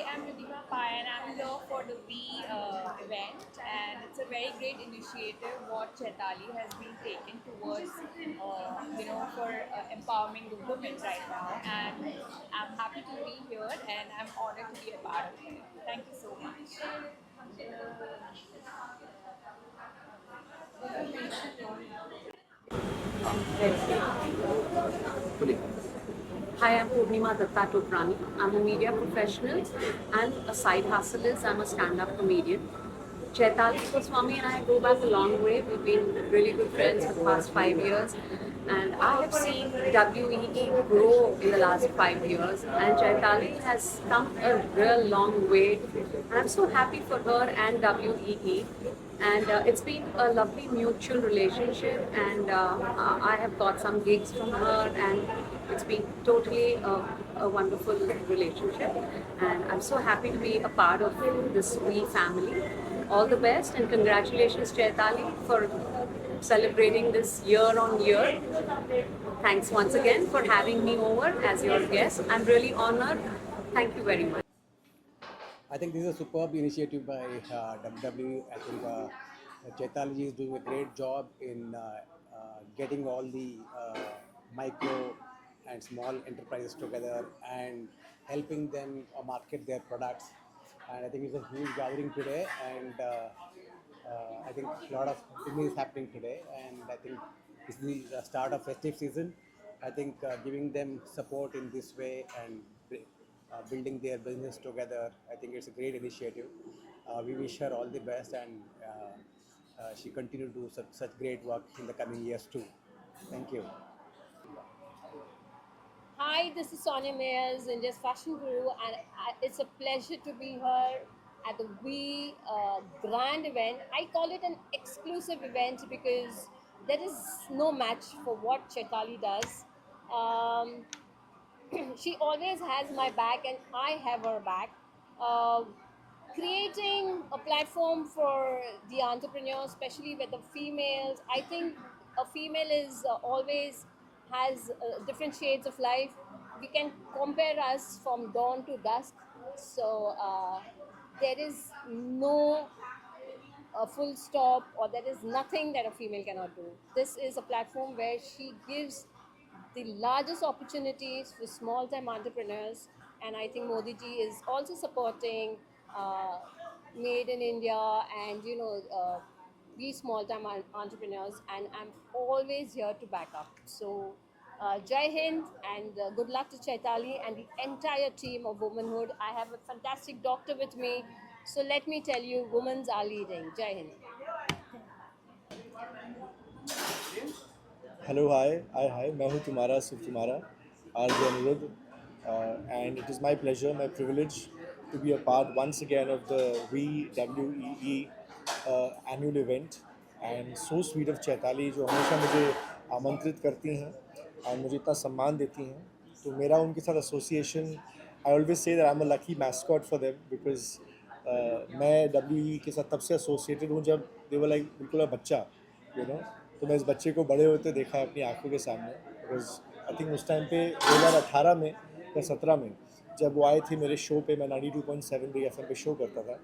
I'm Ritika Pai and I'm here for the We event, and it's a very great initiative what Chaitali has been taking towards, for empowering the women right now. And I'm happy to be here and I'm honored to be a part of it. Thank you so much. Hi, I'm Purnima Datta Tokrani. I'm a media professional and a side hustle is I'm a stand-up comedian. Chaitali Goswami and I go back a long way. We've been really good friends for the past 5 years. And I have seen WEE grow in the last 5 years. And Chaitali has come a real long way. And I'm so happy for her and WEE. And it's been a lovely mutual relationship. And I have got some gigs from her. And it's been totally a wonderful relationship. And I'm so happy to be a part of this WE family. All the best and congratulations, Chaitali, for celebrating this year on year. Thanks once again for having me over as your guest. I'm really honored. Thank you very much. I think this is a superb initiative by WWE. I think Chaitali is doing a great job in getting all the micro and small enterprises together and helping them market their products. And I think it's a huge gathering today, and I think a lot of things is happening today. And I think this is the start of festive season. I think giving them support in this way and building their business together, I think it's a great initiative. We wish her all the best, and she continue to do such great work in the coming years too. Thank you. Hi, this is Sonia Mayers, India's fashion guru, and it's a pleasure to be here at the We Grand event. I call it an exclusive event because there is no match for what Chetali does. Um, she always has my back, and I have her back. Uh, Creating a platform for the entrepreneurs, especially with the females. I think a female is always has different shades of life. We can compare us from dawn to dusk. So there is no full stop, or there is nothing that a female cannot do. This is a platform where she gives the largest opportunities for small time entrepreneurs, and I think Modi ji is also supporting uh, Made in India and these small time entrepreneurs, and I'm always here to back up. So Jai Hind, and good luck to Chaitali and the entire team of Womanhood. I have a fantastic doctor with me, so let me tell you, women are leading. Jai Hind. Hello hi मैं हूँ तुम्हारा सिर्फ तुम्हारा RJ Aniruddh and it is my pleasure, my privilege to be a part once again of the WEE annual event, and so sweet of Chaitali जो हमेशा मुझे आमंत्रित करती हैं और मुझे इतना सम्मान देती हैं. तो मेरा उनके साथ association, I always say that I am a lucky mascot for them because मैं WEE के साथ तब से एसोसिएटेड हूँ जब दे वर लाइक बिल्कुल बच्चा, तो मैं इस बच्चे को बड़े होते देखा अपनी आंखों के सामने. बिकॉज आई थिंक उस टाइम पे 2018 में या 17 में जब वो आए थे मेरे शो पे, मैं 92.7 बिग FM पे शो करता था,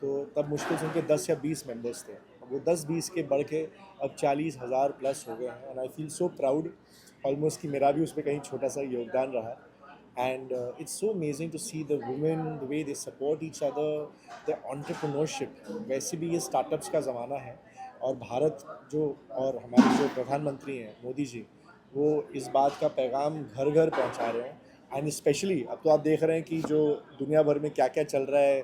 तो तब मुश्किल से उनके 10 या 20 मेंबर्स थे. वो 10-20 के बढ़ के अब 40,000 प्लस हो गए हैं, and I feel so proud almost कि मेरा भी उसमें कहीं छोटा सा योगदान रहा. And it's so amazing to see the women, the way they support each other, their entrepreneurship. वैसे भी ये स्टार्टअप्स का ज़माना है, और भारत जो और हमारे जो प्रधानमंत्री हैं मोदी जी, वो इस बात का पैगाम घर घर पहुंचा रहे हैं. एंड स्पेशली अब तो आप देख रहे हैं कि जो दुनिया भर में क्या क्या चल रहा है,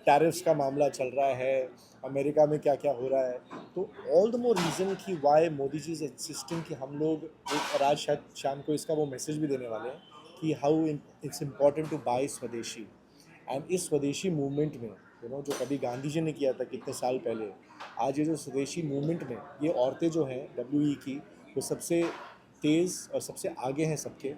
टैरिफ्स का मामला चल रहा है, अमेरिका में क्या क्या हो रहा है, तो ऑल द मोर रीज़न कि why Modi ji is insisting कि हम लोग एक, और आज शायद शाम को इसका वो मैसेज भी देने वाले हैं कि how it's important two by स्वदेशी. एंड इस स्वदेशी मूवमेंट में जो कभी गांधी जी ने किया था कितने साल पहले, आज ये जो स्वदेशी मूवमेंट में ये औरतें जो हैं WE की, वो सबसे तेज़ और सबसे आगे हैं सबके.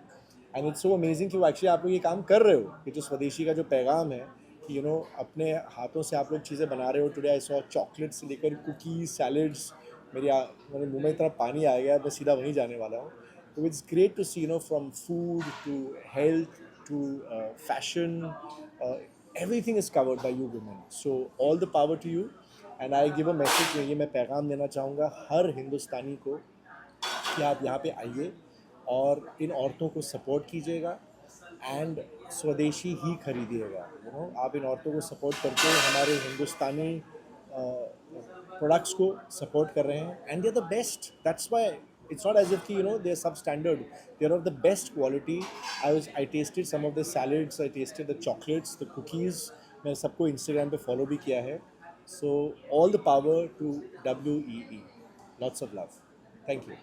एंड इट्स सो अमेजिंग कि वो एक्चुअली आप लोग ये काम कर रहे हो कि जो स्वदेशी का जो पैगाम है कि अपने हाथों से आप लोग चीज़ें बना रहे हो. टुडे आई सॉ चॉकलेट से लेकर कुकीज़, सैलड्स, मेरे मुंह में इतना पानी आ गया, मैं सीधा वहीं जाने वाला हूँ. तो it's great to see from food to health to fashion, everything is covered by you women. So all the power to you. And I give a message, ये मैं पैगाम देना चाहूँगा हर हिंदुस्तानी को कि आप यहाँ पे आइए और इन औरतों को सपोर्ट कीजिएगा एंड स्वदेशी ही खरीदिएगा. आप इन औरतों को सपोर्ट करके हमारे हिंदुस्तानी प्रोडक्ट्स को सपोर्ट कर रहे हैं and they are the best. That's why it's not as if they are substandard. They are of the best quality. I tasted some of the salads, I tasted the chocolates, the cookies. मैं सबको Instagram पे follow भी किया है. So all the power to WEE. Lots of love. Thank you.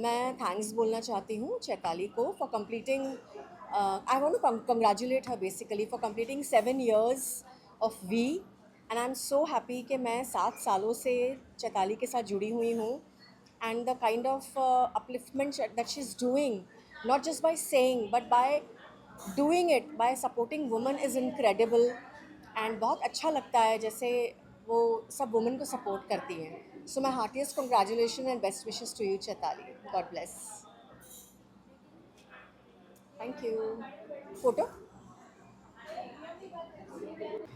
मैं thanks बोलना चाहती हूँ चैताली को for completing. I want to congratulate her basically for completing 7 years of वी. And I am so happy कि मैं 7 सालों से चैताली के साथ जुड़ी हुई हूँ. And the kind of upliftment that she is doing, not just by saying but by doing it, bye supporting women is incredible. And बहुत अच्छा लगता है जैसे वो सब वुमेन को सपोर्ट करती हैं. So my heartiest congratulation and best wishes to you Chaitali. God bless. Thank you. Photo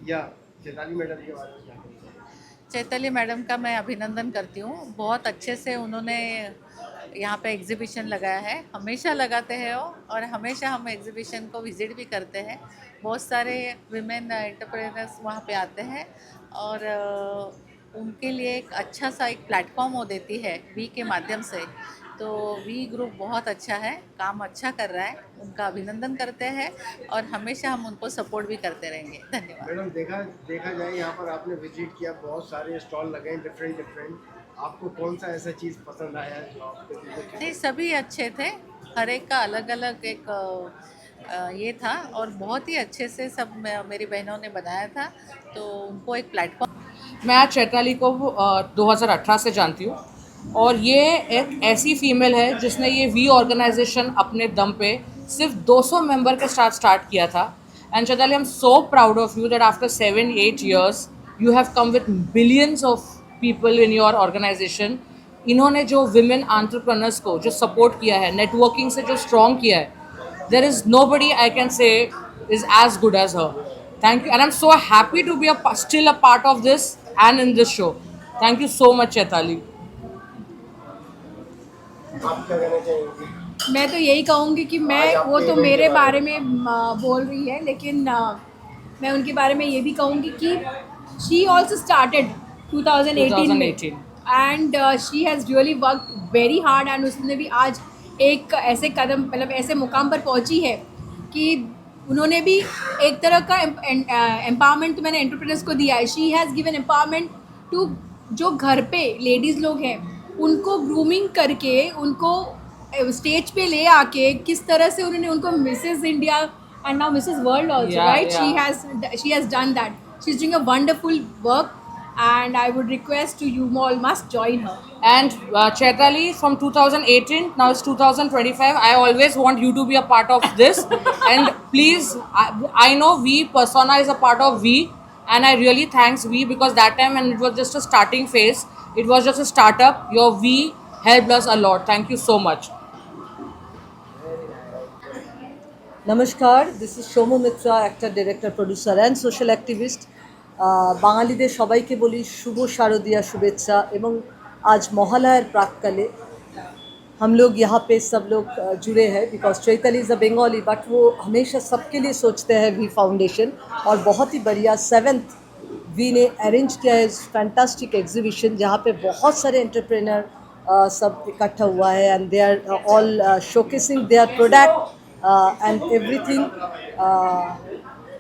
या चैताली मैडम के बारे में क्या कहेंगे? चैताली मैडम का मैं अभिनंदन करती हूँ. बहुत अच्छे से उन्होंने यहाँ पे एग्जीबिशन लगाया है. हमेशा लगाते हैं वो, और हमेशा हम एग्जीबिशन को विज़िट भी करते हैं. बहुत सारे विमेन एंटरप्रेनर्स वहाँ पे आते हैं और उनके लिए एक अच्छा सा एक प्लेटफॉर्म वो देती है वी के माध्यम से. तो वी ग्रुप बहुत अच्छा है, काम अच्छा कर रहा है. उनका अभिनंदन करते हैं और हमेशा हम उनको सपोर्ट भी करते रहेंगे. धन्यवाद. मैडम देखा जाए यहाँ पर आपने विजिट किया, बहुत सारे स्टॉल लगे हैं डिफरेंट. आपको कौन सा ऐसा चीज़ पसंद आया है जो आपके दिल को छू? नहीं, सभी अच्छे थे. हर एक का अलग अलग एक ये था और बहुत ही अच्छे से सब मेरी बहनों ने बनाया था. तो उनको एक प्लेटफॉर्म. मैं आज चैताली को 2018 से जानती हूँ और ये एक ऐसी फीमेल है जिसने ये वी ऑर्गेनाइजेशन अपने दम पे सिर्फ 200 मेंबर के साथ स्टार्ट किया था. And Chaitali, I am so proud of you that after 7-8 years you have come with billions of people in your organisation. इन्होंने जो विमेन एंटरप्रेन्योर्स को जो सपोर्ट किया है, नेटवर्किंग से जो स्ट्रॉन्ग किया है, there is nobody I can say is as good as her. Thank you, and I'm so happy to be still a part of this and in this show. Thank you so much, Chaitali. आप क्या कहना चाहेंगे? मैं तो यही कहूँगी कि वो तो मेरे बारे में बोल रही है, लेकिन मैं उनके बारे में ये भी कहूँगी कि she also started 2018 में, and she has really worked very hard, and उसने भी आज एक ऐसे कदम, मतलब ऐसे मुकाम पर पहुँची है कि उन्होंने भी एक तरह का एम्पावरमेंट तो मैंने एंटरप्रेन्योर्स को दिया है. She has given empowerment to जो घर पे लेडीज़ लोग हैं, उनको ग्रूमिंग करके उनको स्टेज पे ले आके किस तरह से उन्होंने उनको Mrs India and now Mrs world also, right? She has done that. She is doing a wonderful work and I would request to you all must join her. And Chaitali, from 2018, now it's 2025, I always want you to be a part of this. And please, I know we persona is a part of we, and I really thanks we, because that time when it was just a starting phase, it was just a startup, your we helped us a lot. Thank you so much. নমস্কার, this is Soumya Mitra, actor, director, producer and social activist. বাঙালিদের সবাইকে বলি শুভ শারদীয়া শুভেচ্ছা. এবং आज महालयर प्राककाले हम लोग यहाँ पे सब लोग जुड़े हैं because Chaitali is a Bengali, but वो हमेशा सबके लिए सोचते हैं वी फाउंडेशन. और बहुत ही बढ़िया 7th वी ने अरेंज किया है फैंटास्टिक एग्जीबिशन जहाँ पे बहुत सारे एंटरप्रेनर सब इकट्ठा हुआ है and they are all showcasing their product and everything.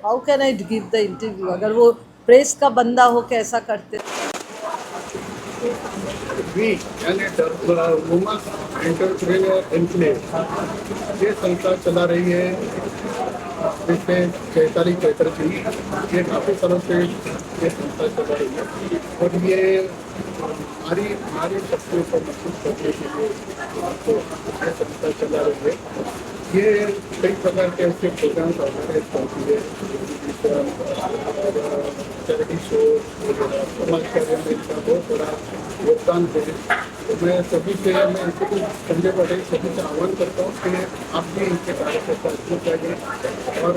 How can I give the interview अगर वो प्रेस का बंदा हो के ऐसा करते. वी यानी वुमेन एंटरप्रेन्योर एनक्लेव ये संस्था चला रही है जिसमें चैताली चैटर्जी, ये काफ़ी सालों से ये संस्था चला रही है और ये हमारी शक्तियों को महसूस करने के लिए तो ये संस्था चला रही है. ये कई प्रकार के ऐसे प्रोग्राम ऑर्गेनाइज करती है चैरिटी शो वगैरह समाज कार्य में इनका बहुत बड़ा योगदान है। तो मैं सभी से, मैं इनको संजय पटेल सभी से आह्वान करता हूँ कि आप भी इनके कार्य से सहयोग करें और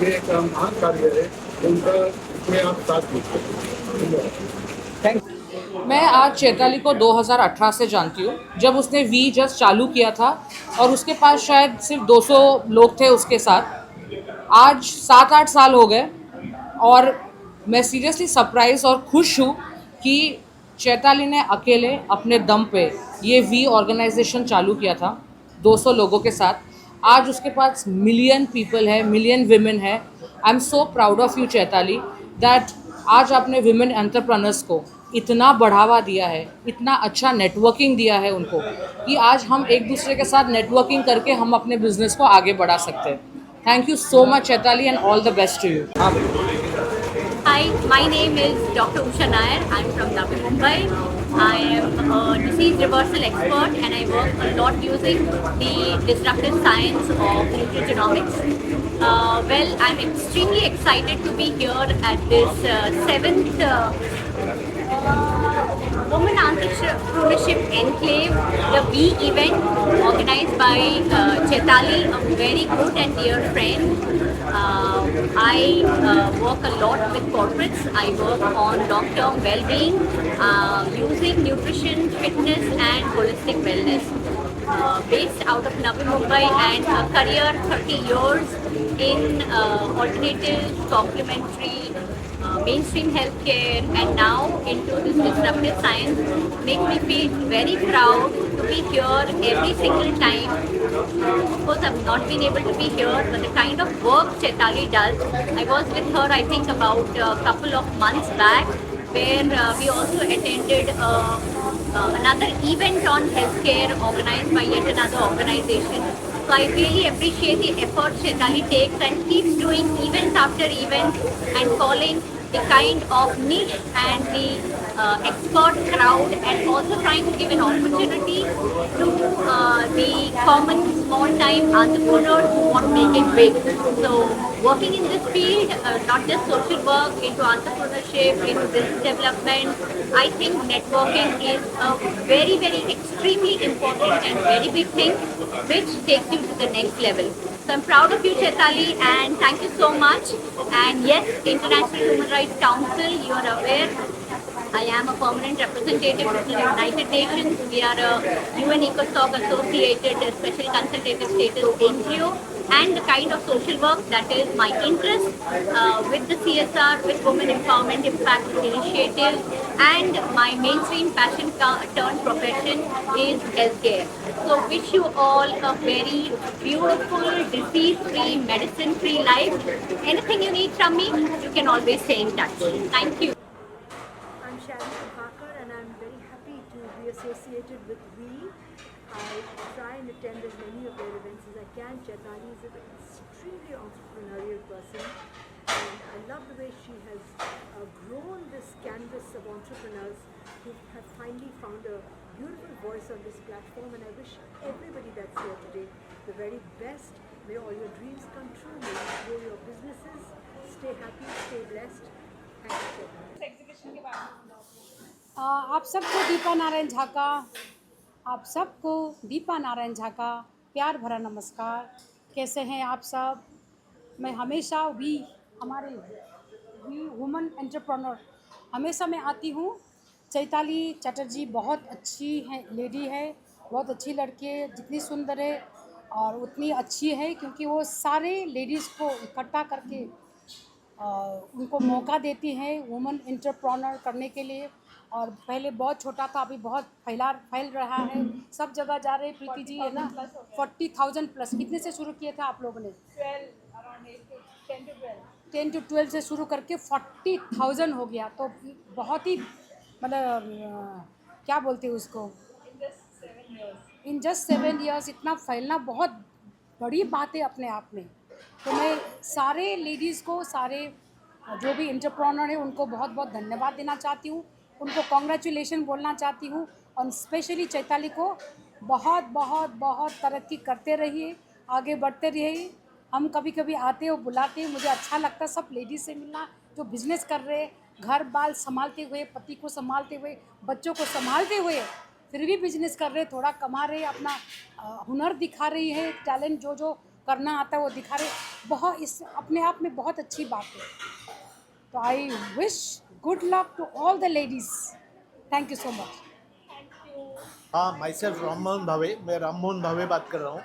ये एक महान कार्य है, उनका इसमें आप साथ दीजिए। थैंक मैं आज चैताली को 2018 से जानती हूँ, जब उसने वी जस्ट चालू किया था और उसके पास शायद सिर्फ 200 लोग थे उसके साथ। आज 7-8 साल हो गए और मैं सीरियसली सरप्राइज और खुश हूँ कि चैताली ने अकेले अपने दम पे ये वी ऑर्गेनाइजेशन चालू किया था 200 लोगों के साथ। आज उसके पास मिलियन पीपल है, मिलियन विमेन है। आई am so proud of you Chaitali that आज आपने विमेन एंटरप्रेन्योर्स को इतना बढ़ावा दिया है, इतना अच्छा नेटवर्किंग दिया है उनको कि आज हम एक दूसरे के साथ नेटवर्किंग करके हम अपने बिजनेस को आगे बढ़ा सकते हैं। Thank you so much Chaitali and all the best to you. Hi, my name is Dr. Usha Nair. I'm from Navi Mumbai. I am a disease reversal expert and I work a lot using the disruptive science of nutrigenomics. Well, I'm extremely excited to be here at this 7th Women Entrepreneurship Enclave, the B event organized by Chetali, a very good and dear friend. I work a lot with corporates. I work on long-term well-being using nutrition, fitness and holistic wellness. Based out of Navi Mumbai and a career 30 years in alternative, complementary, mainstream healthcare and now into this disruptive science make me feel very proud to be here every single time. Of course, I've not been able to be here, but the kind of work Chetali does, I was with her I think about a couple of months back where we also attended another event on healthcare organized by yet another organization. So I really appreciate the effort Chetali takes and keeps doing events after events and calling the kind of niche and the expert crowd and also trying to give an opportunity to the common small-time entrepreneurs who want to make it big. So working in this field, not just social work, into entrepreneurship, into business development, I think networking is a very, very extremely important and very big thing which takes you to the next level. So I'm proud of you, Chetali, and thank you so much. And yes, International Human Rights Council, you are aware, I am a permanent representative to the United Nations. We are a UN ECOSOC associated special consultative status NGO, and the kind of social work that is my interest with the CSR, with women empowerment impact initiatives, and my mainstream passion turned profession is healthcare. So wish you all a very beautiful, disease-free, medicine-free life. Anything you need from me, you can always stay in touch. Thank you. I'm Sharon Prabhakar and I'm very happy to be associated with WE. I try and attend as many of their events as I can. Chetali is an extremely entrepreneurial person and I love the way she has grown this canvas of entrepreneurs who have finally found a beautiful voice on this platform, and I wish everybody that's here today the very best. May all your dreams come true, may you grow your businesses, stay happy, stay blessed. Thank you, Chetali. आप सबको दीपा नारायण झा का प्यार भरा नमस्कार। कैसे हैं आप सब? मैं हमेशा हमारे वुमेन एंटरप्रेन्योर हमेशा मैं आती हूँ। चैताली चटर्जी बहुत अच्छी है, लेडी है, बहुत अच्छी लड़की है, जितनी सुंदर है और उतनी अच्छी है क्योंकि वो सारे लेडीज़ को इकट्ठा करके उनको मौका देती है वुमेन एंटरप्रेन्योर करने के लिए। और पहले बहुत छोटा था, अभी बहुत फैल रहा है, सब जगह जा रहे हैं। प्रीति जी है ना, 40,000 प्लस। कितने से शुरू किए थे आप लोगों ने? 10 to 12 से शुरू करके 40,000 हो गया। तो बहुत ही मतलब क्या बोलते हैं उसको, इन जस्ट 7 years इतना फैलना बहुत बड़ी बात है अपने आप में। तो मैं सारे लेडीज़ को, सारे जो भी एंटरप्रेन्योर है उनको बहुत बहुत धन्यवाद देना चाहती हूँ, उनको कॉन्ग्रेचुलेशन बोलना चाहती हूँ। और स्पेशली चैताली को बहुत बहुत बहुत तरक्की करते रहिए, आगे बढ़ते रहिए हम कभी कभी आते हो बुलाते हैं, मुझे अच्छा लगता है सब लेडीज़ से मिलना जो बिजनेस कर रहे, घर बाल संभालते हुए, पति को संभालते हुए, बच्चों को संभालते हुए फिर भी बिजनेस कर रहे, थोड़ा कमा रहे, अपना हुनर दिखा रही है, टैलेंट जो जो करना आता है वो दिखा रहे, बहुत इस अपने आप में बहुत अच्छी बात है। तो I wish good luck to all the ladies. Thank you so much. हाँ, माई सेल्फ राममोहन भावे, मैं राममोहन भावे बात कर रहा हूँ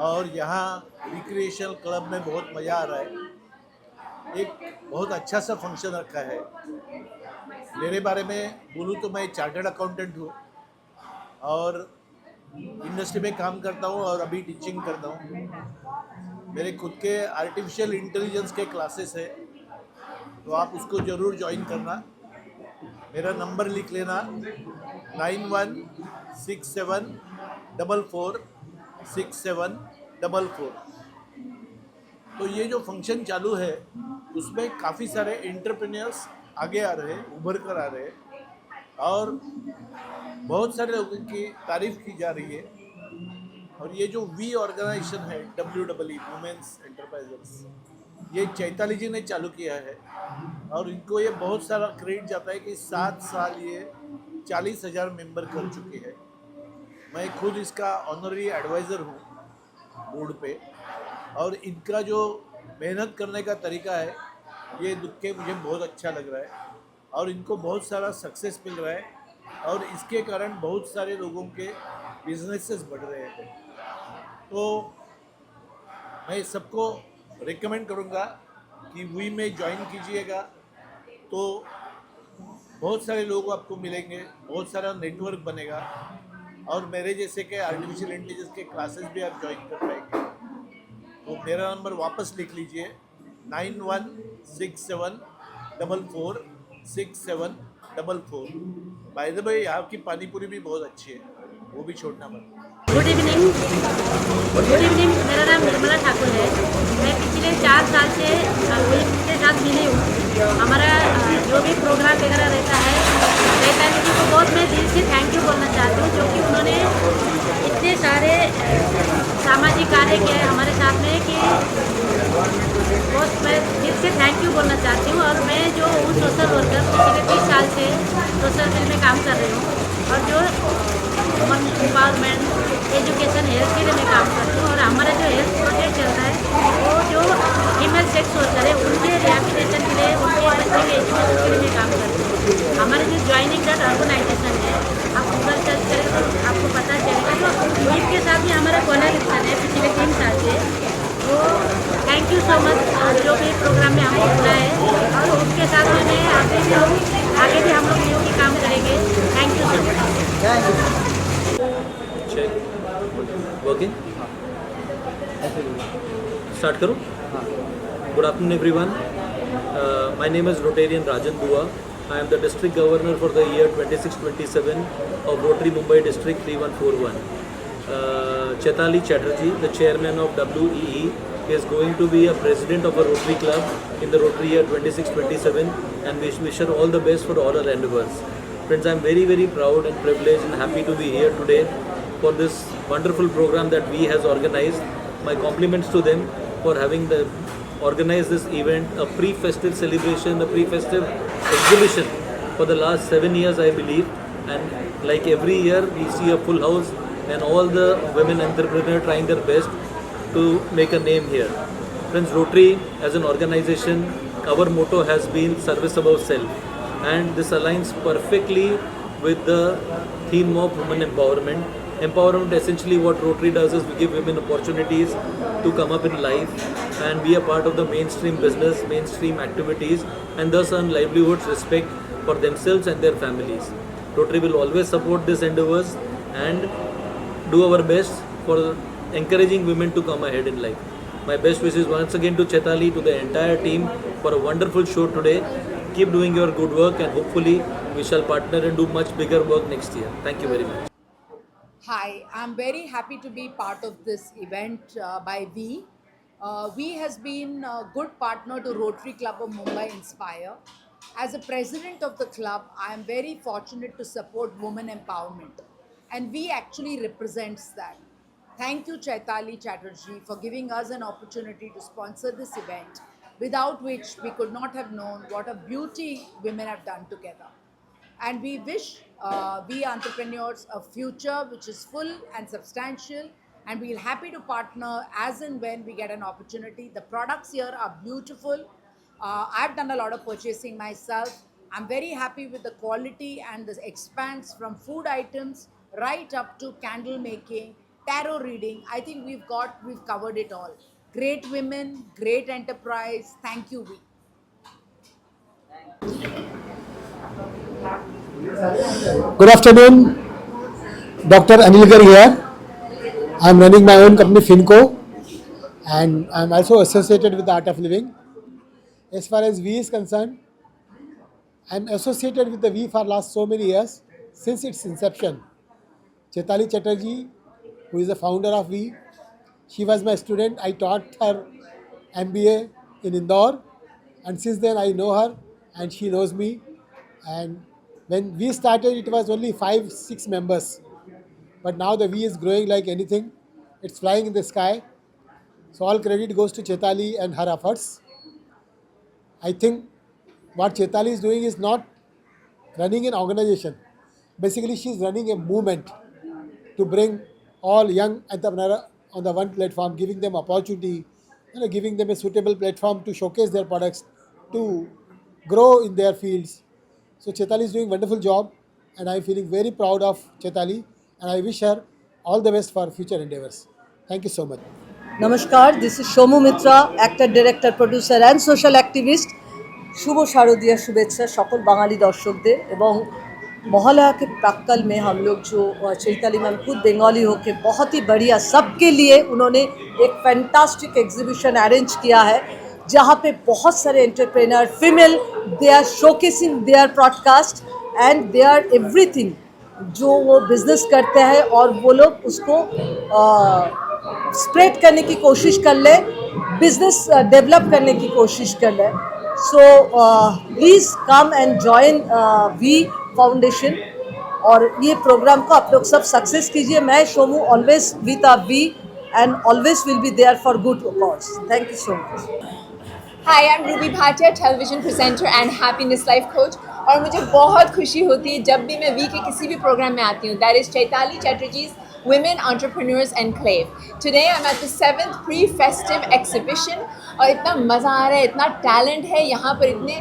और यहाँ रिक्रिएशनल क्लब में बहुत मज़ा आ रहा है। एक बहुत अच्छा सा फंक्शन रखा है। मेरे बारे में बोलूँ तो मैं चार्टर्ड अकाउंटेंट हूँ और इंडस्ट्री में काम करता हूँ और अभी टीचिंग करता हूँ। मेरे खुद के आर्टिफिशियल इंटेलिजेंस के क्लासेस है, तो आप उसको ज़रूर ज्वाइन करना। मेरा नंबर लिख लेना 9167446744। तो ये जो फंक्शन चालू है उसमें काफ़ी सारे एंटरप्रेन्योर्स आगे आ रहे हैं, उभर कर आ रहे हैं और बहुत सारे लोगों की तारीफ की जा रही है। और ये जो वी ऑर्गेनाइजेशन है WWE वुमेन्स एंटरप्राइजेस, ये चैताली जी ने चालू किया है और इनको ये बहुत सारा क्रेडिट जाता है कि 7 साल ये 40,000 मेंबर कर चुके हैं। मैं खुद इसका ऑनररी एडवाइज़र हूँ बोर्ड पे और इनका जो मेहनत करने का तरीका है ये देख के मुझे बहुत अच्छा लग रहा है और इनको बहुत सारा सक्सेस मिल रहा है और इसके कारण बहुत सारे लोगों के बिजनेसेस बढ़ रहे हैं। तो मैं सबको रिकमेंड करूँगा कि वी में ज्वाइन कीजिएगा, तो बहुत सारे लोग आपको मिलेंगे, बहुत सारा नेटवर्क बनेगा और मेरे जैसे के आर्टिफिशियल इंटेलिजेंस के क्लासेस भी आप ज्वाइन कर पाएंगे। तो मेरा नंबर वापस लिख लीजिए 9167446744। बाय द वे यहाँ की पानी पूरी भी बहुत अच्छी है, वो भी छोड़ना मत। गुड इवनिंग, मेरा नाम निर्मला ठाकुर है। मैं पिछले 4 साल से उनके साथ मिली हूँ। हमारा जो भी प्रोग्राम वगैरह रहता है, चैताली जी को बहुत मैं दिल से थैंक यू बोलना चाहती हूँ, क्योंकि उन्होंने इतने सारे सामाजिक कार्य किए हैं हमारे साथ में कि बहुत मैं दिल से थैंक यू बोलना चाहती हूँ। और मैं जो हूँ सोशल वर्कर, पिछले 30 साल से सोशल फील्ड में काम कर रही हूँ और जो वुमन एम्पावरमेंट, एजुकेशन, हेल्थ के लिए मैं काम करती हूँ। और हमारा जो हेल्थ प्रोजेक्ट चलता है वो जो फीमेल सेक्स वर्कर है उनके रिहैबिलिटेशन के लिए, उनके बच्चे के एजुकेशन के लिए मैं काम करती हूँ। हमारे जो ज्वाइनिंग डॉट ऑर्गेनाइजेशन है, आप गूगल सर्च करें तो आपको पता चलेगा। तो इसके साथ भी हमारा कोलैबोरेशन है पिछले 3 साल से। तो थैंक यू सो मच जो भी प्रोग्राम में हमको बुलाया है और उसके साथ में मैं आगे भी हम लोग मिलकर काम करेंगे। Thank you so much. Working start करूँ? Good afternoon everyone, my name is Rotarian Rajan Dua. I am the district governor for the year 26-27 of Rotary Mumbai District 3141. Chaitali Chatterjee, the chairman of WEE, is going to be a president of a Rotary Club in the Rotary year 26-27, and we wish her all the best for all her endeavors. Friends, I am very, very proud and privileged and happy to be here today for this wonderful program that we has organized. My compliments to them for having organized this event, a pre-festive celebration, a pre-festive exhibition for the last 7 years, I believe. And like every year, we see a full house and all the women entrepreneurs trying their best to make a name here. Friends, Rotary as an organization, our motto has been service above self, and this aligns perfectly with the theme of women empowerment. Empowerment, essentially what Rotary does is we give women opportunities to come up in life and be a part of the mainstream business, mainstream activities, and thus earn livelihoods, respect for themselves and their families. Rotary will always support these endeavors and do our best for encouraging women to come ahead in life. My best wishes once again to Chaitali, to the entire team for a wonderful show today. Keep doing your good work and hopefully we shall partner and do much bigger work next year. Thank you very much. Hi, I'm very happy to be part of this event by We. We has been a good partner to Rotary Club of Mumbai Inspire. As a president of the club, I am very fortunate to support women empowerment, and We actually represents that. Thank you, Chaitali Chatterjee, for giving us an opportunity to sponsor this event, without which we could not have known what a beauty women have done together. And we wish we entrepreneurs a future which is full and substantial, and we're happy to partner as and when we get an opportunity. The products here are beautiful. I've done a lot of purchasing myself. I'm very happy with the quality and the expanse from food items right up to candle making, tarot reading. I think we've covered it all. Great women, great enterprise. Thank you, Vi. Good afternoon, Dr. Anilgar here. I'm running my own company Finco, and I'm also associated with the Art of Living. As far as V is concerned, I'm associated with the V for last so many years, since its inception. Chaitali Chatterjee, who is the founder of V, she was my student. I taught her MBA in Indore, and since then I know her and she knows me. And when we started, it was only 5-6 members, but now the V is growing like anything. It's flying in the sky. So all credit goes to Chaitali and her efforts. I think what Chaitali is doing is not running an organization. Basically, she's running a movement to bring all young entrepreneurs on the one platform, giving them opportunity, giving them a suitable platform to showcase their products, to grow in their fields. So Chaitali is doing a wonderful job, and I'm feeling very proud of Chaitali, and I wish her all the best for future endeavors. Thank you so much. Namaskar, this is Shomu Mitra, actor, director, producer and social activist. शुभ शारदीय शुभेच्छा सकल बाঙाली दर्शकদের এবং मोहल्ला के प्राक्कल में हम लोग जो चैताली मैम खुद बंगाली होके बहुत ही बढ़िया सबके लिए उन्होंने एक फैंटास्टिक एग्जीबिशन अरेंज किया है जहाँ पे बहुत सारे entrepreneur female they are showcasing their broadcast and they are everything जो वो बिजनेस करते हैं और वो लोग उसको स्प्रेड करने की कोशिश कर ले, बिजनेस डेवलप करने की कोशिश कर ले. So please come and join V Foundation और ये प्रोग्राम को आप लोग सब सक्सेस कीजिए. मैं Shomu always with a V and always will be there for good cause. Thank you so much. Hi, I'm Ruby Bhatia, television presenter and happiness life coach. और मुझे बहुत खुशी होती है जब भी मैं वी के किसी भी प्रोग्राम में आती हूँ. That is Chaitali Chatterjee's Women Entrepreneurs Enclave. Today I'm at the 7th pre-festive exhibition और इतना मज़ा आ रहा है, इतना टैलेंट है यहाँ पर, इतने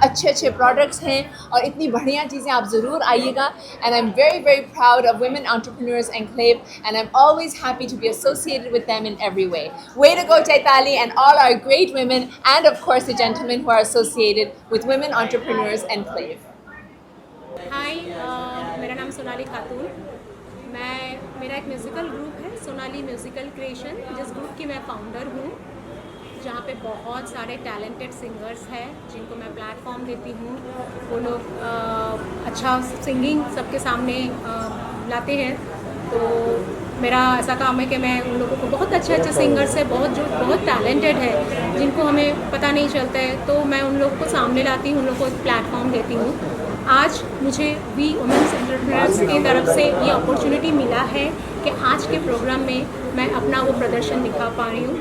अच्छे अच्छे प्रोडक्ट्स हैं और इतनी बढ़िया चीज़ें. आप ज़रूर आइएगा. And I'm very very proud of Women Entrepreneurs Enclave and I'm always happy to be associated with them in every way. Way to go Chaitali and all our great women and of course the gentlemen who are associated with Women Entrepreneurs Enclave. Hi, मेरा नाम सोनाली खातून. मेरा एक musical group है Sonali musical creation, जिस group की मैं founder हूँ, जहाँ पे बहुत सारे टैलेंटेड सिंगर्स हैं जिनको मैं प्लेटफॉर्म देती हूँ. वो लोग अच्छा सिंगिंग सबके सामने लाते हैं. तो मेरा ऐसा काम है कि मैं उन लोगों को बहुत अच्छे सिंगर्स हैं, जो बहुत टैलेंटेड है, जिनको हमें पता नहीं चलता है, तो मैं उन लोगों को सामने लाती हूँ, उन लोगों को प्लेटफॉर्म देती हूँ. आज मुझे वी वुमेन्स एंटरप्रेन्योर्स की तरफ से ये अपॉर्चुनिटी मिला है कि आज के प्रोग्राम में मैं अपना वो प्रदर्शन दिखा पा रही हूँ.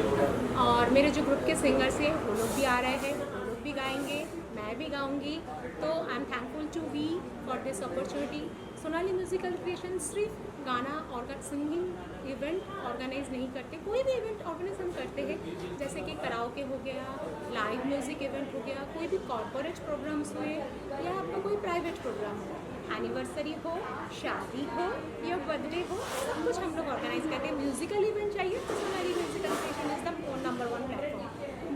और मेरे जो ग्रुप के सिंगर्स हैं वो लोग भी आ रहे हैं, वो लोग भी गाएंगे, मैं भी गाऊंगी. तो आई एम थैंकफुल टू वी for this opportunity. Sonali musical creation सिर्फ गाना और सिंगिंग इवेंट ऑर्गेनाइज नहीं करते, कोई भी इवेंट ऑर्गेनाइज हम करते हैं, जैसे कि कराओके हो गया, लाइव म्यूज़िक इवेंट हो गया, कोई भी कॉर्पोरेट प्रोग्राम्स हुए या आपका कोई प्राइवेट प्रोग्राम हो, एनिवर्सरी हो, शादी हो या बर्थडे हो, सब कुछ हम लोग ऑर्गेनाइज करते हैं. म्यूज़िकल इवेंट चाहिए तो Sonali musical creation is the number 1 platform.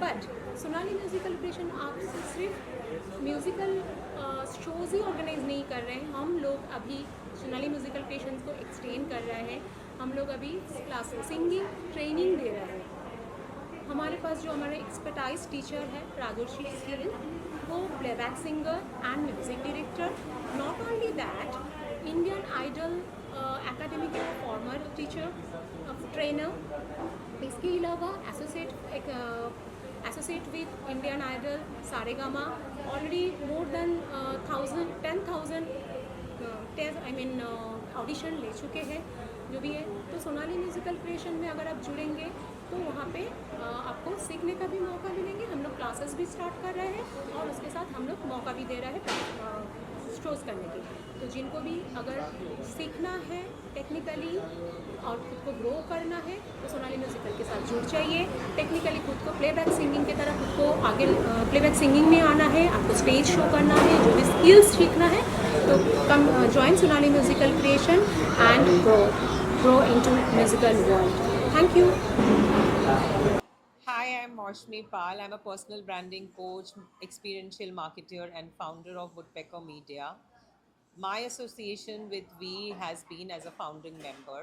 But Sonali musical creation आप सिर्फ म्यूज़िकल शोज़ ही ऑर्गेनाइज नहीं कर रहे हैं. हम लोग अभी सोनाली म्यूज़िकल क्रिएशन को एक्सटेंड कर रहे हैं. हम लोग अभी क्लास सिंगिंग ट्रेनिंग दे रहे हैं. हमारे पास जो हमारे एक्सपर्टाइज टीचर है राजर्षि सील, वो playback singer and music director. Not only that, Indian Idol Academy के फॉर्मर टीचर ट्रेनर. इसके अलावा associate with Indian Idol Saregama. Already more than 10,000 audition ले चुके हैं. जो भी है। तो सोनाली म्यूज़िकल क्रिएशन में अगर आप जुड़ेंगे तो वहाँ पे आपको सीखने का भी मौका मिलेंगे। हम लोग क्लासेस भी स्टार्ट कर रहे हैं और उसके साथ हम लोग मौका भी दे रहे हैं शोज़ करने की। तो जिनको भी अगर सीखना है टेक्निकली और खुद को ग्रो करना है तो सोनाली म्यूज़िकल के साथ जुड़ जाइए। टेक्निकली खुद को प्लेबैक सिंगिंग की तरह खुद को आगे प्लेबैक सिंगिंग में आना है, आपको स्टेज शो करना है, जो भी स्किल्स सीखना है तो come join Sonali musical creation and grow into musical world. Thank you. Hi, I'm Maushmi Pal. I'm a personal branding coach, experiential marketer, and founder of Woodpecker Media. My association with V has been as a founding member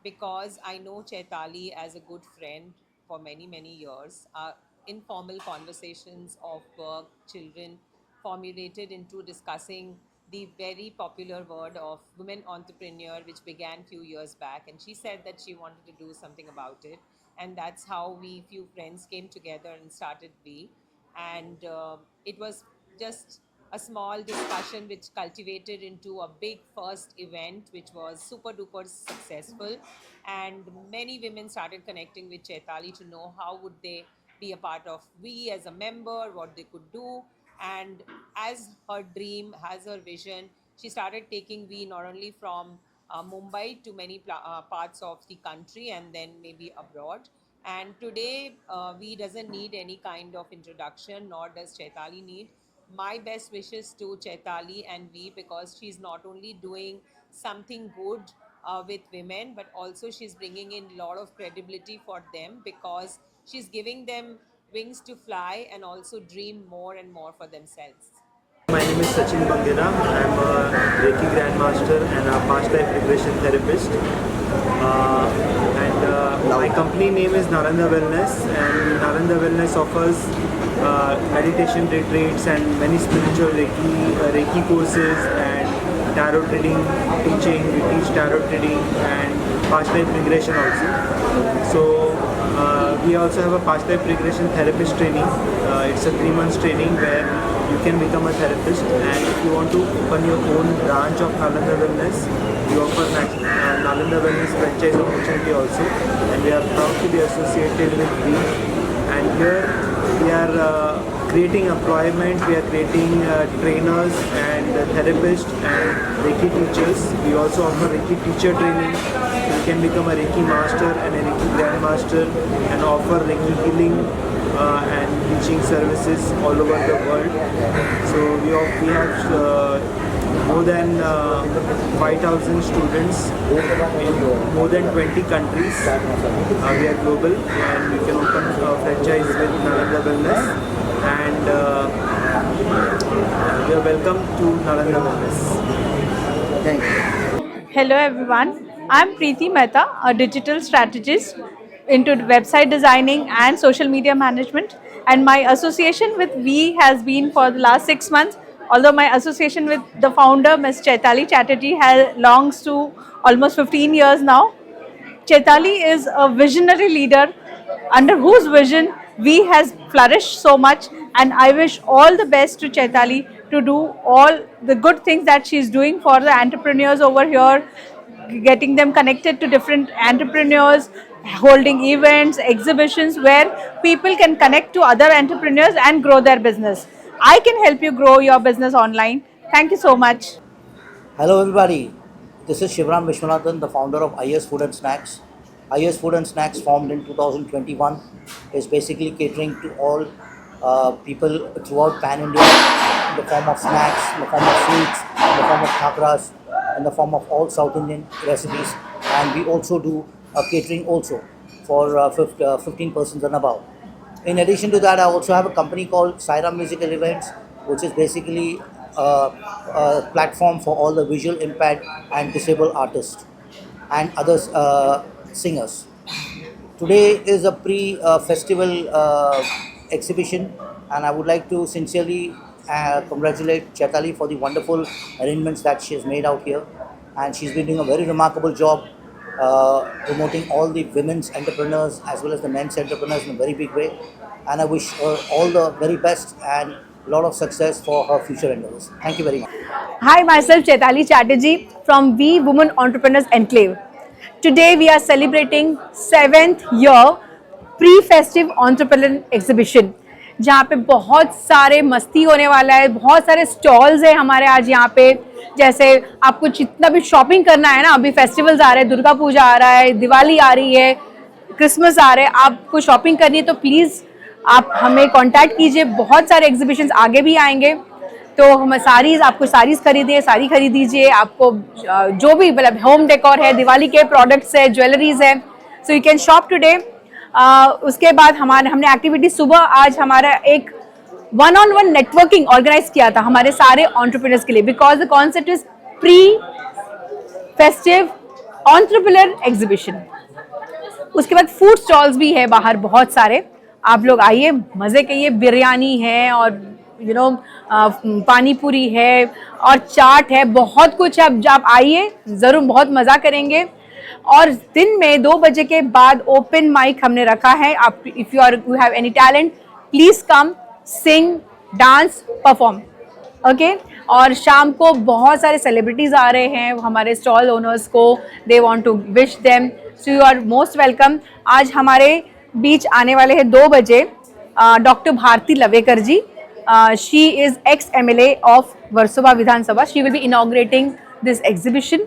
because I know Chaitali as a good friend for many, many years. Our informal conversations of work, children, formulated into discussing the very popular word of women entrepreneur, which began few years back, and she said that she wanted to do something about it, and that's how we few friends came together and started V. And it was just a small discussion which cultivated into a big first event which was super duper successful, and many women started connecting with Chaitali to know how would they be a part of V as a member, what they could do. And as her dream, as her vision, she started taking V not only from Mumbai to many parts of the country and then maybe abroad. And today, V doesn't need any kind of introduction, nor does Chaitali need. My best wishes to Chaitali and V, because she's not only doing something good with women, but also she's bringing in a lot of credibility for them, because she's giving them wings to fly and also dream more and more for themselves. My name is Sachin Bangera. I am a Reiki Grandmaster and a past life regression therapist. My company name is Nalanda Wellness, and Nalanda Wellness offers meditation retreats and many spiritual Reiki courses and tarot reading teaching. We teach tarot reading and past life regression also. So we also have a past life regression therapist training. It's a 3 months training where you can become a therapist, and if you want to open your own branch of Nalanda Wellness, we offer Nalanda Wellness franchise opportunity also, and we are proud to be associated with V. And here we are creating employment, we are creating trainers and therapists and Reiki teachers. We also offer Reiki teacher training. You can become a Reiki master and a Reiki grandmaster and offer Reiki healing and teaching services all over the world. So we have more than 5,000 students in more than 20 countries. We are global, and you can open a franchise with Nalanda Wellness, and you are welcome to Nalanda Wellness. Thank you. Hello everyone, I am Preeti Mehta, a digital strategist into website designing and social media management, and my association with V has been for the last 6 months. Although my association with the founder, Ms. Chaitali Chatterjee, belongs to almost 15 years now. Chaitali is a visionary leader under whose vision V has flourished so much, and I wish all the best to Chaitali to do all the good things that she is doing for the entrepreneurs over here, getting them connected to different entrepreneurs, holding events, exhibitions where people can connect to other entrepreneurs and grow their business. I can help you grow your business online. Thank you so much. Hello everybody, this is Shivram Vishwanathan, the founder of IS Food and Snacks. IS Food and Snacks, formed in 2021, is basically catering to all people throughout Pan India in the form of snacks, in the form of sweets, in the form of khakras, in the form of all South Indian recipes, and we also do catering also for 15 persons and above. In addition to that, I also have a company called Saira Musical Events, which is basically a platform for all the visual impaired and disabled artists and other singers. Today is a pre-festival exhibition, and I would like to sincerely congratulate Chaitali for the wonderful arrangements that she has made out here, and she's been doing a very remarkable job promoting all the women's entrepreneurs as well as the men's entrepreneurs in a very big way, and I wish her all the very best and a lot of success for her future endeavors. Thank you very much. Hi, myself Chaitali Chatterjee from V Women Entrepreneurs Enclave. Today we are celebrating 7th year pre-festive entrepreneur exhibition, जहाँ पे बहुत सारे मस्ती होने वाला है, बहुत सारे स्टॉल्स हैं हमारे आज यहाँ पे। जैसे आपको जितना भी शॉपिंग करना है ना, अभी फेस्टिवल्स आ रहे हैं, दुर्गा पूजा आ रहा है, दिवाली आ रही है, क्रिसमस आ रहे हैं, आपको शॉपिंग करनी है तो प्लीज़ आप हमें कांटेक्ट कीजिए। बहुत सारे एग्जीबिशंस आगे भी आएंगे, तो हम साड़ीज़, आपको साड़ीज़ खरीदिए, साड़ी खरीद दीजिए। आपको जो भी मतलब होम डेकोर है, दिवाली के प्रोडक्ट्स है, ज्वेलरीज है, so you can shop today. उसके बाद हमने एक्टिविटी सुबह आज हमारा एक 1-on-1 नेटवर्किंग ऑर्गेनाइज किया था हमारे सारे एंटरप्रेन्योर्स के लिए, because the concept is pre festive entrepreneur exhibition. उसके बाद फूड स्टॉल्स भी है बाहर बहुत सारे, आप लोग आइए, मज़े करिए। बिरयानी है और पानी पूरी है और चाट है, बहुत कुछ है। अब आप आइए, ज़रूर बहुत मज़ा करेंगे। और दिन में 2 बजे के बाद ओपन माइक हमने रखा है। आप if you have any talent, please come, sing, dance, perform, okay. और शाम को बहुत सारे सेलिब्रिटीज़ आ रहे हैं हमारे स्टॉल ओनर्स को, they want to wish them, so you are most welcome. आज हमारे बीच आने वाले हैं 2 बजे doctor Bharati Lavekar ji. She is ex MLA of Versova Vidhan Sabha. She will be inaugurating this exhibition.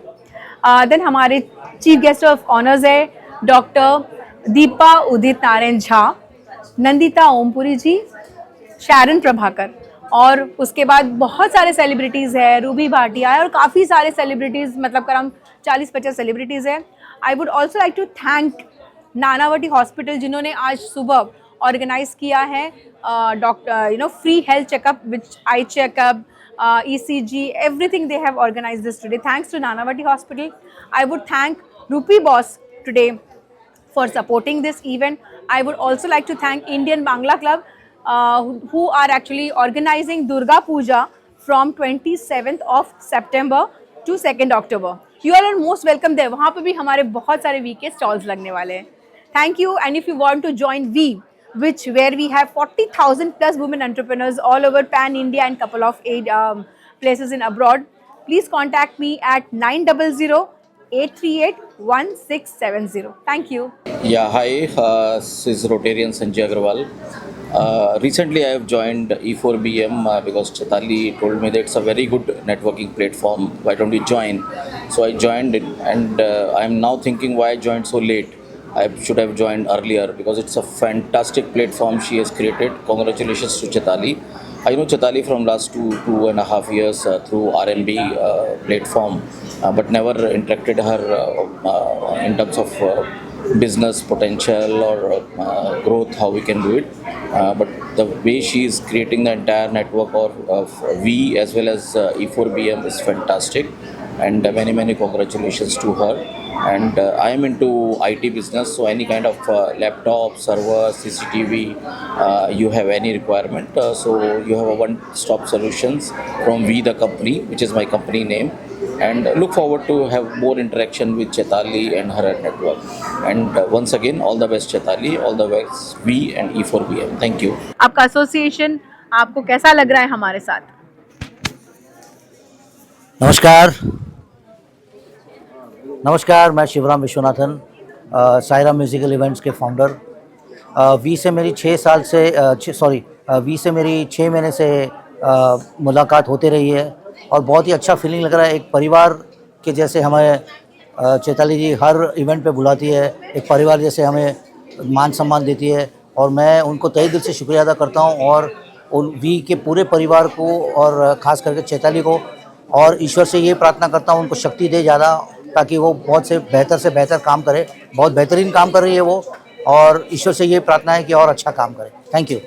Then हमारे चीफ गेस्ट ऑफ ऑनर्स है डॉक्टर दीपा उदित नारायण झा, नंदिता ओमपुरी जी, शैरन प्रभाकर, और उसके बाद बहुत सारे सेलिब्रिटीज़ है, रूबी भाटिया है और काफ़ी सारे सेलिब्रिटीज़, मतलब करीब 40-50 सेलिब्रिटीज़ है। I would also like to thank Nanavati hospital, जिन्होंने आज सुबह ऑर्गेनाइज किया है doctor free health checkup, which eye checkup, ECG, everything they have organized this today. Thanks to Nanavati Hospital. I would thank Rupi Boss today for supporting this event. I would also like to thank Indian Bangla Club who are actually organizing Durga Puja from 27th of September to 2nd October. You all are most welcome there. वहाँ पे भी हमारे बहुत सारे we के stalls लगने वाले हैं। Thank you. And if you want to join V, where we have 40,000 plus women entrepreneurs all over Pan India and couple of places in abroad, please contact me at 900-838-1670. Thank you. Yeah, hi, this is Rotarian Sanjay Agarwal. Recently I have joined E4BM because Chaitali told me that it's a very good networking platform, why don't you join? So I joined it, and I am now thinking why I joined so late. I should have joined earlier because it's a fantastic platform she has created. Congratulations to Chaitali. I know Chaitali from last 2.5 years through RMB platform, but never interacted her in terms of business potential or growth, how we can do it. But the way she is creating the entire network of V as well as E4BM is fantastic, and many congratulations to her. And I am into IT business, so any kind of laptop, server, CCTV, you have any requirement, so you have a one-stop solutions from V the company, which is my company name, and look forward to have more interaction with Chaitali and her network. And once again, all the best Chaitali, all the best V and E4BM. Thank you. आपका association आपको कैसा लग रहा है हमारे साथ? नमस्कार, मैं शिवराम विश्वनाथन, सायरा म्यूज़िकल इवेंट्स के फाउंडर। वी से मेरी 6 महीने से मुलाकात होती रही है और बहुत ही अच्छा फीलिंग लग रहा है। एक परिवार के जैसे हमें चैताली जी हर इवेंट पे बुलाती है, एक परिवार जैसे हमें मान सम्मान देती है, और मैं उनको तहे दिल से शुक्रिया अदा करता हूँ, और उन वी के पूरे परिवार को और ख़ास करके चैताली को, और ईश्वर से ये प्रार्थना करता हूँ उनको शक्ति दे ज़्यादा, ताकि वो बहुत से बेहतर काम करे। बहुत बेहतरीन काम कर रही है वो, और ईश्वर से ये प्रार्थना है कि और अच्छा काम करे। Thank you.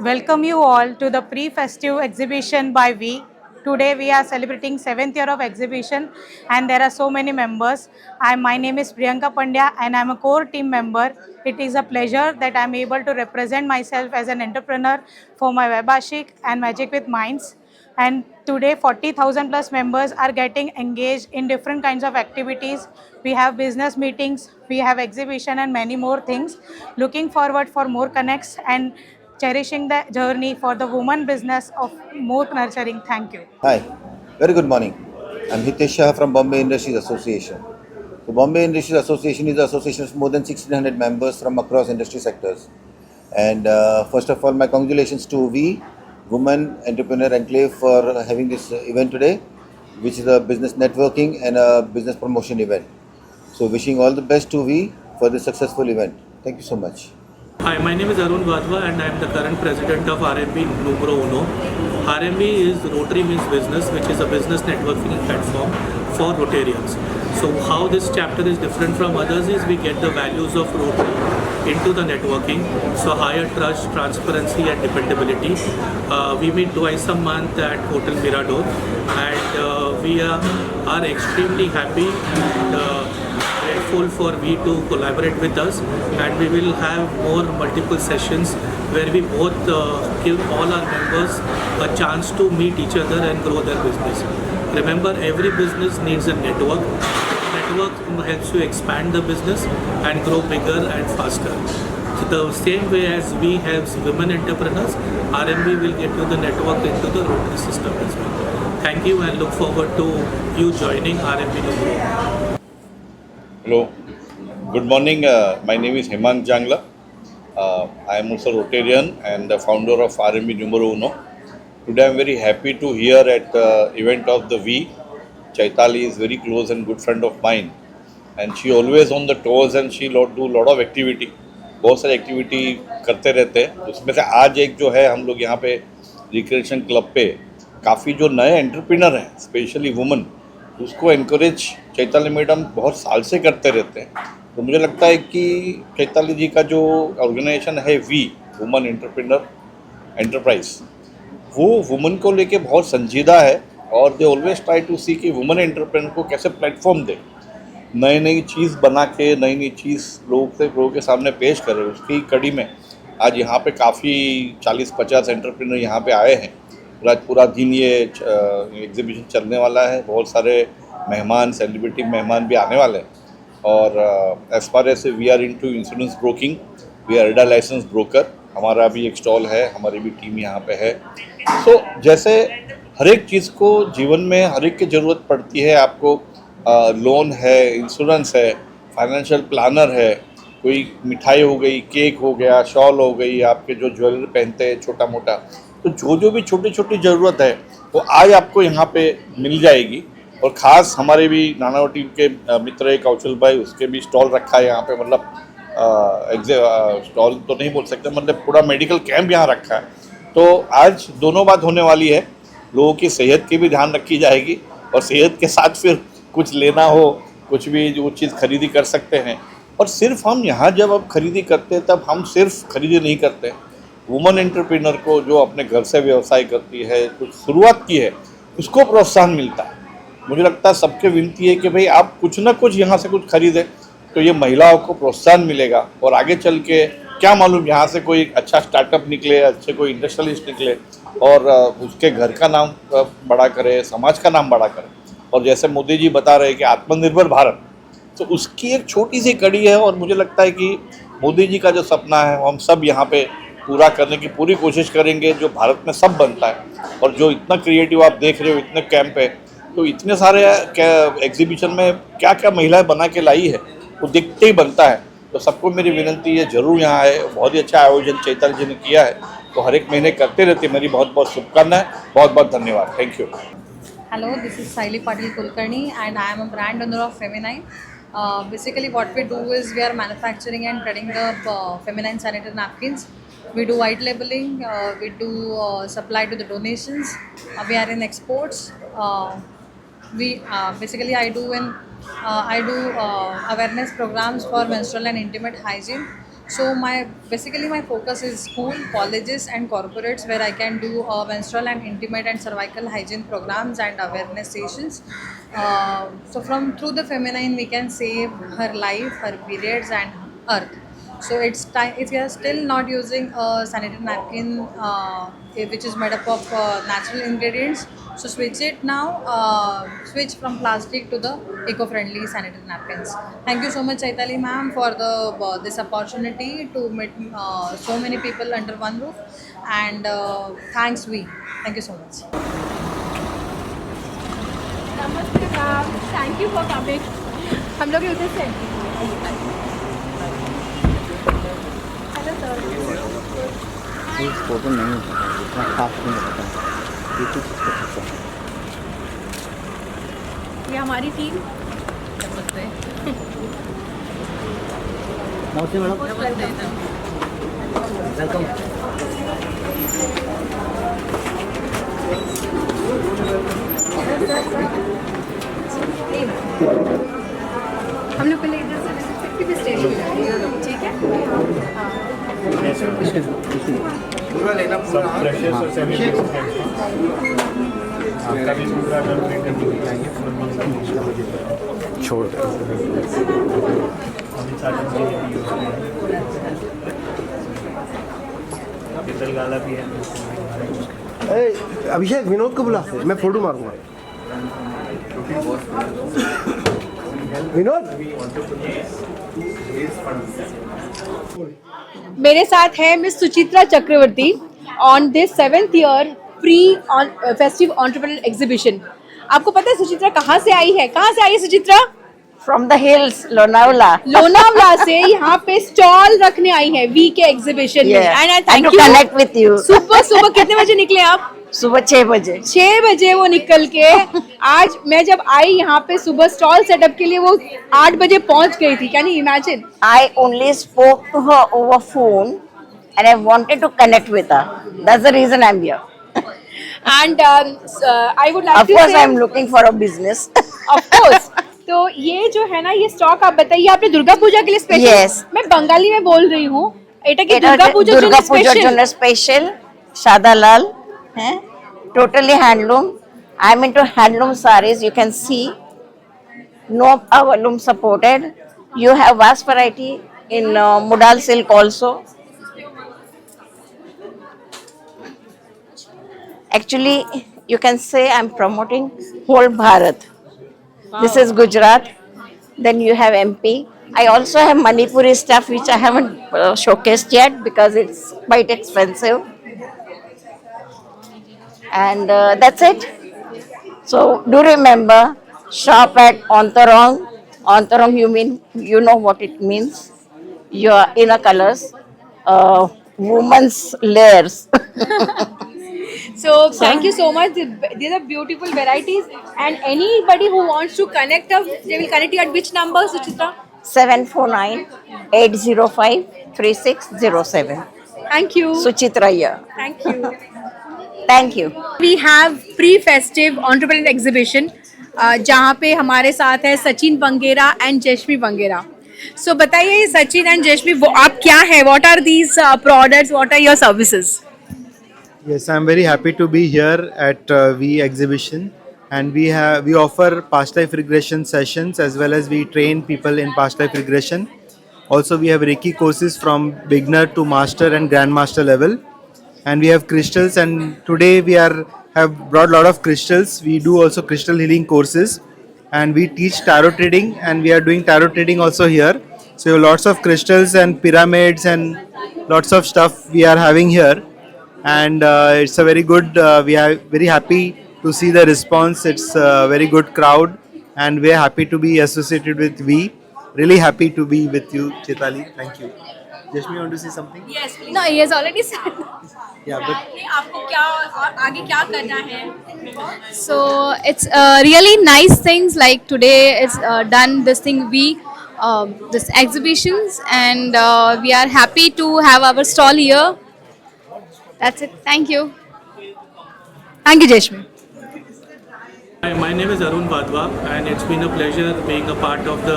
Welcome you all to the pre-festive exhibition by V Today we are celebrating 7th year of exhibition and there are so many members. My name is Priyanka Pandya and I'm a core team member. It is a pleasure that I'm able to represent myself as an entrepreneur for my Webashik and Magic with Minds. And today 40,000 plus members are getting engaged in different kinds of activities. We have business meetings, we have exhibition and many more things. Looking forward for more connects and cherishing the journey for the woman business of more nurturing. Thank you. Hi, very good morning. I'm Hitesh Shah from Bombay Industries Association. The Bombay Industries Association is an association of more than 1,600 members from across industry sectors. And first of all, my congratulations to V, Women Entrepreneur Enclave, for having this event today, which is a business networking and a business promotion event. So wishing all the best to V for this successful event. Thank you so much. Hi, my name is Arun Vadva and I am the current president of RMB Numero Uno. RMB is Rotary Means Business, which is a business networking platform for Rotarians. So how this chapter is different from others is we get the values of Rotary into the networking. So higher trust, transparency and dependability. We meet twice a month at Hotel Mirador and we are extremely happy and grateful for we to collaborate with us, and we will have more multiple sessions where we both give all our members a chance to meet each other and grow their business. Remember, every business needs a network. Network helps you expand the business and grow bigger and faster. So the same way as we help women entrepreneurs, RMB will get you the network into the Rotary system as well. Thank you and look forward to you joining RMB Numero. Hello, good morning. My name is Hemant Jangla. I am also Rotarian and the founder of RMB Numero Uno. Today I am very happy to hear at the event of the V. Chaitali is very close and good friend of mine, and she always on the toes and she do lot of activity. बहुत सारी activity करते रहते हैं. उसमें से आज एक जो है हम लोग यहाँ पे रिक्रिएशन क्लब पे काफ़ी जो नए एंटरप्रेन्योर हैं, स्पेशली वुमेन, उसको एनकरेज चैताली मैडम बहुत साल से करते रहते हैं. तो मुझे लगता है कि चैताली जी का जो ऑर्गेनाइजेशन है वी, वुमेन एंटरप्रेन्योर एंटरप्राइज, वो वुमेन को लेके बहुत संजीदा है और दे ऑलवेज ट्राई टू सी कि वुमेन एंटरप्रेन्योर को कैसे प्लेटफॉर्म दे, नई नई चीज़ बना के नई नई चीज़ लोगों के सामने पेश करे. उसकी कड़ी में आज यहाँ पे काफ़ी 40-50 एंटरप्रेन्योर यहाँ पे आए हैं. पूरा दिन ये एग्जीबिशन चलने वाला है. बहुत सारे मेहमान, सेलिब्रिटी मेहमान भी आने वाले हैं. और as far as we are into insurance broking, we are IRDA licence broker. हमारा भी एक स्टॉल है, हमारी भी टीम यहाँ पे है. सो जैसे हर एक चीज़ को जीवन में हर एक की ज़रूरत पड़ती है. आपको लोन है, इंश्योरेंस है, फाइनेंशियल प्लानर है, कोई मिठाई हो गई, केक हो गया, शॉल हो गई, आपके जो ज्वेलरी पहनते हैं छोटा मोटा, तो जो भी छोटी छोटी ज़रूरत है वो आज आपको यहाँ पे मिल जाएगी. और ख़ास हमारे भी नानावटी के मित्र है कौशल भाई, उसके भी स्टॉल रखा है यहाँ पे. मतलब स्टॉल तो नहीं बोल सकते, मतलब पूरा मेडिकल कैंप यहाँ रखा है. तो आज दोनों बात होने वाली है. लोगों की सेहत की भी ध्यान रखी जाएगी और सेहत के साथ फिर कुछ लेना हो, कुछ भी जो चीज़ खरीदी कर सकते हैं. और सिर्फ हम यहाँ जब अब खरीदी करते हैं तब हम सिर्फ खरीदी नहीं करते. वुमेन एंटरप्रेन्योर को जो अपने घर से व्यवसाय करती है, कुछ शुरुआत की है, उसको प्रोत्साहन मिलता है. मुझे लगता है सबके विनती है कि भाई आप कुछ ना कुछ यहाँ से कुछ खरीदें, तो ये महिलाओं को प्रोत्साहन मिलेगा. और आगे चल के क्या मालूम यहाँ से कोई अच्छा स्टार्टअप निकले, अच्छे कोई इंडस्ट्रियलिस्ट निकले और उसके घर का नाम बड़ा करे, समाज का नाम बड़ा करे. और जैसे मोदी जी बता रहे हैं कि आत्मनिर्भर भारत, तो उसकी एक छोटी सी कड़ी है. और मुझे लगता है कि मोदी जी का जो सपना है वो हम सब यहाँ पे पूरा करने की पूरी कोशिश करेंगे. जो भारत में सब बनता है और जो इतना क्रिएटिव आप देख रहे हो, इतने कैंप है, तो इतने सारे एग्जीबिशन में क्या क्या महिलाएं बना के लाई है वो देखते ही बनता है. तो सबको मेरी विनती है जरूर यहाँ आए. बहुत ही अच्छा आयोजन चैताली जी ने किया है, तो हर एक महीने करते रहते. मेरी बहुत बहुत शुभकामनाएं, बहुत बहुत धन्यवाद. Thank you. Hello, this is Saili Patil Kulkarni and I am a brand owner of Feminine. Basically what we do is we are manufacturing and trading the feminine sanitary napkins. We do white labeling, we do supply to the donations, we are in exports. Basically I do awareness programs for menstrual and intimate hygiene, So basically my focus is school, colleges and corporates where I can do menstrual and intimate and cervical hygiene programs and awareness sessions. So through the feminine we can save her life, her periods and earth. So it's time if you are still not using a sanitary napkin which is made up of natural ingredients, so switch it now. Switch from plastic to the eco-friendly sanitary napkins. Thank you so much, Chaitali ma'am, for this opportunity to meet so many people under one roof. And thanks we. Thank you so much. नमस्ते ma'am, thank you for coming. हम लोग उधर से. Hello sir. इस photo नहीं होता इतना खास नहीं होता ये चीज़ करता है. ये हमारी टीम. नमस्ते. नमस्ते मैडम. वेलकम. हम लोग पहले इधर से भी स्टेज पे जाएंगे, ठीक है? पूरा लेना पूरा फ्रेशर्स और सेमी आपका भी पूरा इंटरव्यू जाएंगे छोड़ गाला भी है. अभिषेक विनोद को बुला, मैं फोटो मारूंगा. विनोद. मेरे साथ है miss Suchitra Chakraborty on this 7th year pre festive entrepreneur exhibition. आपको पता है सुचित्रा कहाँ से आई है? कहाँ से आई है Suchitra? From the hills, Lonavala. Lonavala से यहाँ पे स्टॉल रखने आई है वी के एग्जीबिशन में. And I thank you. Connect with you. सुबह कितने बजे निकले आप? सुबह 6 बजे. 6 बजे वो निकल के आज मैं जब आई यहाँ पे सुबह स्टॉल सेटअप के लिए वो 8 बजे पहुंच गई थी. Can you imagine? I only spoke to her over phone and I wanted to connect with her. That's the reason I'm here. And I would like Of to course, say, I'm looking for a business. of course. तो ये जो है ना ये stock आप बताइए आपने दुर्गा पूजा के लिए स्पेशल. Yes. मैं बंगाली में बोल रही हूँ. এটা কি এটা দুর্গা পূজার জন্য দুর্গাপূজার স্পেশাল? জন্য স্পেশাল সাদা লাল. হ্যাঁ, totally handloom. I'm into handloom sarees. You can see no loom supported. You have vast variety in modal silk also. Actually, you can say I'm promoting whole Bharat. This is Gujarat. Then you have MP. I also have Manipuri stuff which I haven't showcased yet because it's quite expensive. And that's it. So do remember, shop at Ontarong. Ontarong, you know what it means. Your inner colors, women's layers. So thank you so much. These are beautiful varieties. And anybody who wants to connect us, they will connect you at which number, Suchitra? 749-805-3607. Thank you. Suchitra here. Thank you. Thank you. We have pre-festive entrepreneur exhibition जहाँ पे हमारे साथ है Sachin Bangera and Jayashree Bangera. So बताइए Sachin and Jayashree वो आप क्या है? What are these products? What are your services? Yes, I'm very happy to be here at V exhibition, and we offer past life regression sessions as well as we train people in past life regression. Also, we have Reiki courses from beginner to master and grandmaster level, and we have crystals. And today we have brought a lot of crystals. We do also crystal healing courses, and we teach tarot reading, and we are doing tarot reading also here. So lots of crystals and pyramids and lots of stuff we are having here. And it's a very good, we are very happy to see the response. It's a very good crowd and we are happy to be associated with V. Really happy to be with you, Chaitali. Thank you. Jashmi, you want to say something? Yes, please. No, he has already said. Yeah, but आपको क्या और आगे क्या करना है? So it's really nice things like today it's done this thing this exhibitions and we are happy to have our stall here. That's it. Thank you. Thank you, Jeshmi. Hi, my name is Arun Vadwa, and it's been a pleasure being a part of the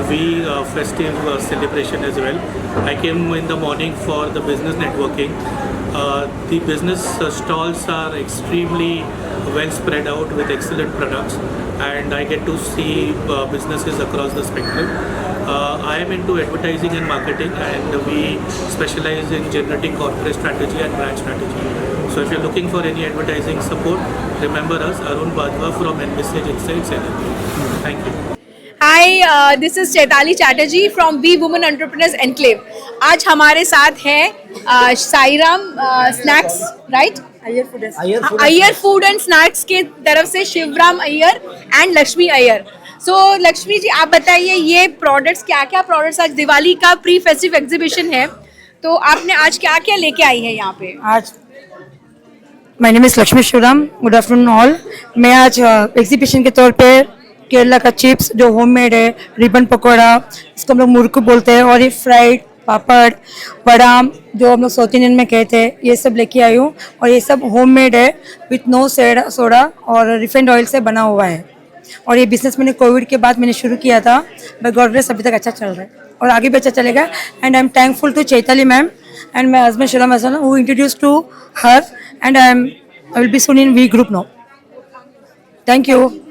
V festive celebration as well. I came in the morning for the business networking. The business stalls are extremely well spread out with excellent products, and I get to see businesses across the spectrum. I am into advertising and marketing, and we specialize in generating corporate strategy and brand strategy. So if you're looking for any advertising support, remember us, Arun Vadwa from Envisage Insights NLP. Thank you. Hi this is Chaitali Chatterjee from वी women entrepreneurs enclave. आज हमारे साथ हैं Sairam snacks, right, Iyer food and snacks के तरफ से Shivram Iyer and Lakshmi Iyer. So Lakshmi ji, आप बताइए ये प्रोडक्ट्स, क्या क्या प्रोडक्ट्स, आज दिवाली का प्री फेस्टिव एग्जीबिशन है, तो आपने आज क्या क्या लेके आई है यहाँ पे? आज my name is Lakshmi Shivram. Good afternoon all. मैं आज एग्जीबिशन के तौर पे केरला का चिप्स जो होममेड है, रिबन पकौड़ा, इसको हम लोग मुर्कू बोलते हैं, और ये फ्राइड पापड़, बदाम जो हम लोग साउथ इंडियन में कहते हैं, ये सब लेके आई हूँ. और ये सब होममेड है विथ नो सोडा और रिफाइंड ऑयल से बना हुआ है. और ये बिजनेस मैंने कोविड के बाद मैंने शुरू किया था, बाय गॉड ग्रेस अभी तक अच्छा चल रहा है और आगे भी अच्छा चलेगा. And I am thankful to Chaitali ma'am and my husband Shiram Hasan, who introduced to her, and I will be soon in V Group now. Thank you.